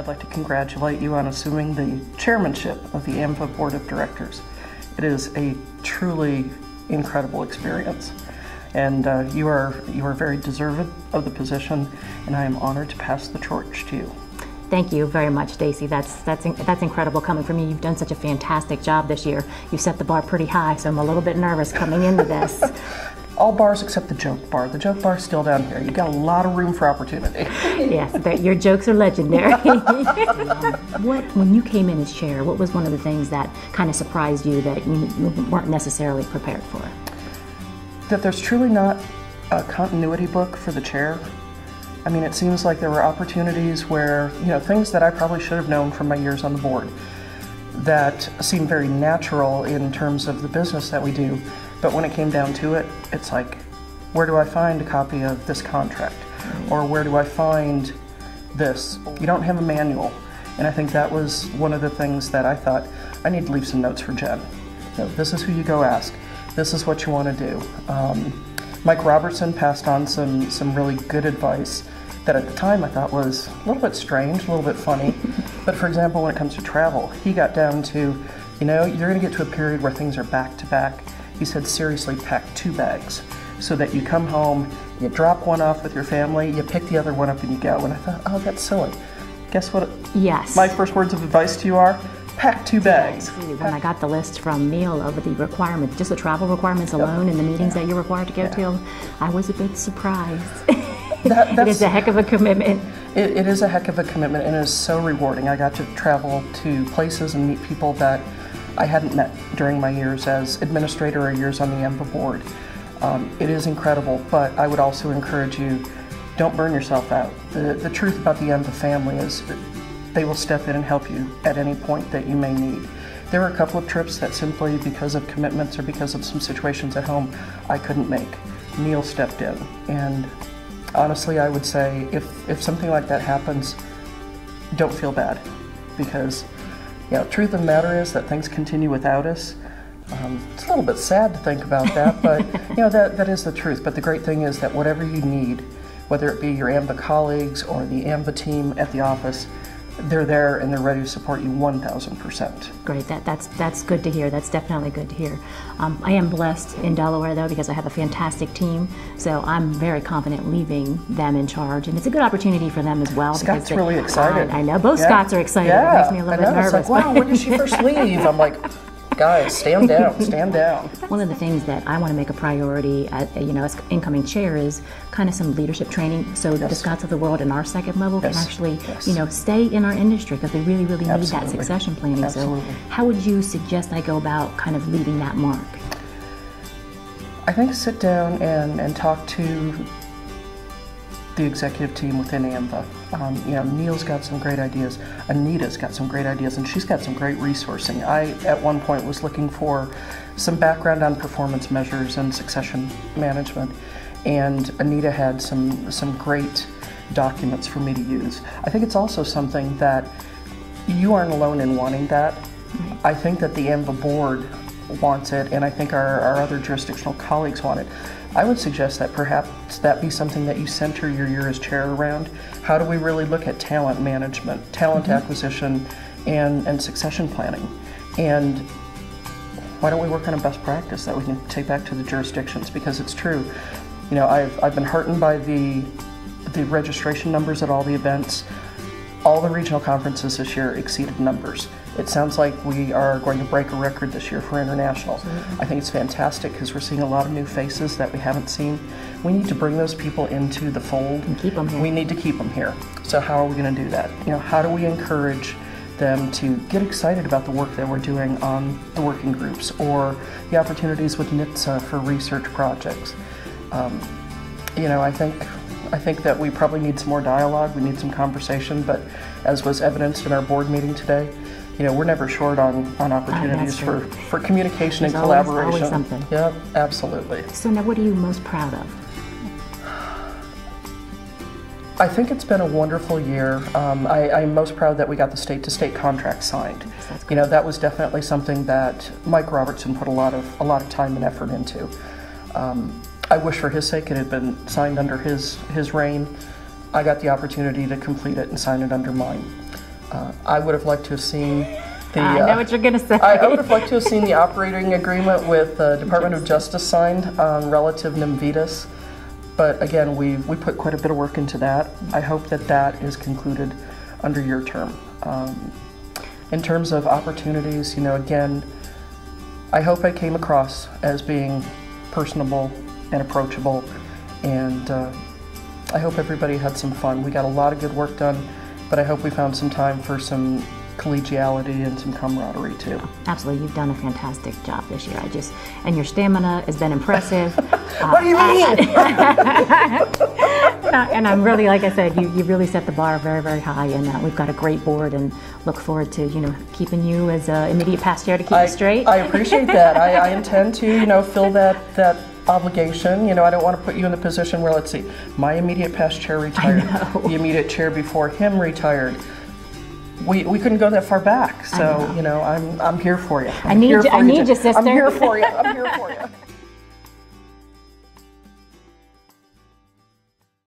I'd like to congratulate you on assuming the chairmanship of the AAMVA Board of Directors. It is a truly incredible experience, and you are very deserving of the position, and I am honored to pass the torch to you. Thank you very much, Stacey. That's incredible coming from you. You've done such a fantastic job this year. You've set the bar pretty high, so I'm a little bit nervous coming into this. All bars except the joke bar. The joke bar is still down here. You got a lot of room for opportunity. Yes, your jokes are legendary. When you came in as chair, what was one of the things that kind of surprised you that you weren't necessarily prepared for? That there's truly not a continuity book for the chair. I mean, it seems like there were opportunities where, things that I probably should have known from my years on the board that seem very natural in terms of the business that we do. But when it came down to it, it's like, where do I find a copy of this contract? Or where do I find this? You don't have a manual. And I think that was one of the things that I thought, I need to leave some notes for Jen. This is who you go ask. This is what you want to do. Mike Robertson passed on some really good advice that at the time I thought was a little bit strange, a little bit funny. But for example, when it comes to travel, he got down to, you're going to get to a period where things are back to back. He said, seriously, pack 2 bags so that you come home, you drop one off with your family, you pick the other one up and you go. And I thought, oh, that's silly. Guess what? Yes. My first words of advice to you are, pack 2 bags. When I got the list from Neil of the requirements, just the travel requirements alone and the meetings that you're required to go to, I was a bit surprised. It is a heck of a commitment. It is a heck of a commitment, and it is so rewarding. I got to travel to places and meet people that I hadn't met during my years as administrator or years on the AAMVA board. It is incredible, but I would also encourage you, don't burn yourself out. The truth about the AAMVA family is they will step in and help you at any point that you may need. There were a couple of trips that simply because of commitments or because of some situations at home I couldn't make. Neil stepped in, and honestly I would say if something like that happens, don't feel bad, because truth of the matter is that things continue without us. It's a little bit sad to think about that, but that is the truth. But the great thing is that whatever you need, whether it be your AAMVA colleagues or the AAMVA team at the office, they're there and they're ready to support you 1,000%. Great, that's good to hear. That's definitely good to hear. I am blessed in Delaware though, because I have a fantastic team, so I'm very confident leaving them in charge, and it's a good opportunity for them as well. Scott's really excited. I know, both Scots are excited. It makes me a little bit nervous. It's like, wow, when did she first leave? I'm like, guys, stand down, stand down. One of the things that I want to make a priority, as incoming chair, is kind of some leadership training, so the Scots of the world in our second level can actually, stay in our industry, because we really, really need that succession planning. Absolutely. So how would you suggest I go about kind of leaving that mark? I think sit down and talk to the executive team within AAMVA. Neil's got some great ideas, Anita's got some great ideas, and she's got some great resourcing. I, at one point, was looking for some background on performance measures and succession management, and Anita had some great documents for me to use. I think it's also something that you aren't alone in wanting that. I think that the AAMVA board wants it, and I think our other jurisdictional colleagues want it. I would suggest that perhaps that be something that you center your year as chair around. How do we really look at talent management, talent acquisition, and succession planning? And why don't we work on a best practice that we can take back to the jurisdictions? Because it's true. I've been heartened by the registration numbers at all the events. All the regional conferences this year exceeded numbers. It sounds like we are going to break a record this year for international. I think it's fantastic because we're seeing a lot of new faces that we haven't seen. We need to bring those people into the fold. And keep them here. We need to keep them here. So how are we going to do that? How do we encourage them to get excited about the work that we're doing on the working groups, or the opportunities with NHTSA for research projects? I think that we probably need some more dialogue, we need some conversation, but as was evidenced in our board meeting today, we're never short on opportunities for communication and collaboration. Always something. Yeah, absolutely. So now what are you most proud of? I think it's been a wonderful year. I'm most proud that we got the state-to-state contract signed. That was definitely something that Mike Robertson put a lot of time and effort into. I wish for his sake it had been signed under his reign. I got the opportunity to complete it and sign it under mine. I would have liked to have seen the... I know what you're going to say. I would have liked to have seen the operating agreement with the Department of Justice signed on relative Nimvitas. But again, we put quite a bit of work into that. I hope that that is concluded under your term. In terms of opportunities, you know, again, I hope I came across as being personable and approachable, and I hope everybody had some fun. We got a lot of good work done, but I hope we found some time for some collegiality and some camaraderie too. Absolutely, you've done a fantastic job this year. And your stamina has been impressive. What do you mean? And I'm really, like I said, you really set the bar very, very high, and we've got a great board, and look forward to, you know, keeping you as immediate past chair to keep it straight. I appreciate that. I intend to, you know, fill that obligation. You know, I don't want to put you in the position where, let's see, my immediate past chair retired, the immediate chair before him retired. We couldn't go that far back, so you know I'm here for you. I need you, sister. I'm here for you. I'm here for you.